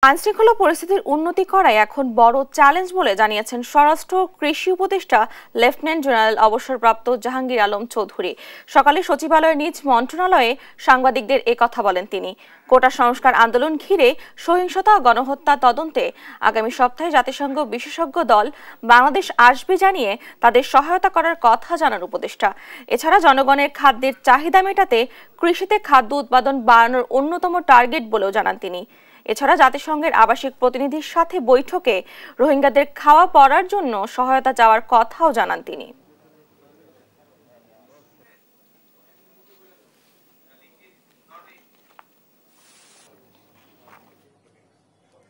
আইনশৃঙ্খলা পরিস্থিতির উন্নতি করাই এখন বড় চ্যালেঞ্জ বলে জানিয়েছেন স্বরাষ্ট্র কৃষি উপদেষ্টা লেফটেন্যান্ট জেনারেল অবসরপ্রাপ্ত জাহাঙ্গীর আলম চৌধুরী। সকালে সচিবালয়ের নিজ মন্ত্রণালয়ে সাংবাদিকদের কথা বলেন তিনি। কোটা সংস্কার আন্দোলন ঘিরে সহিংসতা ও গণহত্যা তদন্তে আগামী সপ্তাহে জাতিসংঘ বিশেষজ্ঞ দল বাংলাদেশ আসবে জানিয়ে তাদের সহায়তা করার কথা জানান উপদেষ্টা। এছাড়া জনগণের খাদ্যের চাহিদা মেটাতে কৃষিতে খাদ্য উৎপাদন বাড়ানোর অন্যতম টার্গেট বলেও জানান তিনি। এছাড়া জাতিসংঘের আবাসিক প্রতিনিধির সাথে বৈঠকে রোহিঙ্গাদের খাওয়া পড়ার জন্য সহায়তা চাওয়ার কথাও জানান তিনি।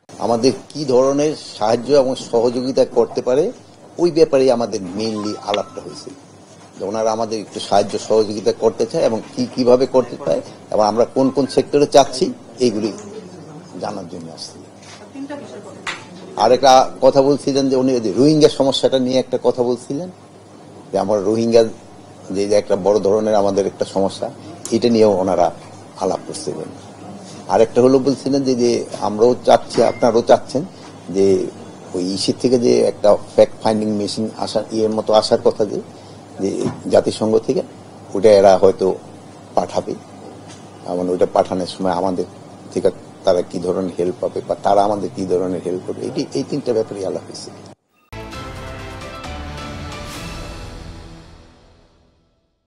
আমাদের কি ধরনের সাহায্য এবং সহযোগিতা করতে পারে ওই ব্যাপারে আমাদের মেইনলি আলাপটা হয়েছে। ওনারা আমাদের একটু সাহায্য সহযোগিতা করতে চায় এবং কিভাবে করতে চায় এবং আমরা কোন কোন সেক্টরে চাচ্ছি এইগুলি জানার জন্য আসছি। আর একটা কথা বলছিলেন যে উনি রোহিঙ্গা সমস্যাটা নিয়ে একটা কথা বলছিলেন যে আমার রোহিঙ্গা যে একটা বড় ধরনের আমাদের একটা সমস্যা, এটা নিয়েও ওনারা আলাপ করছিলেন। আরেকটা হলো বলছিলেন যে আমরাও চাচ্ছি, আপনারাও চাচ্ছেন যে ওই ইসির থেকে যে একটা ফ্যাক্ট ফাইন্ডিং মেশিন আসার মতো আসার কথা যে জাতিসংঘ থেকে, ওটা এরা হয়তো পাঠাবে। এমন ওইটা পাঠানোর সময় আমাদের থেকে তারা কি ধরনের হেল্প পাবে বা তারা আমাদের কি ধরনের হেল্প করবে, এই তিনটা ব্যাপারে আলাপ হয়েছে।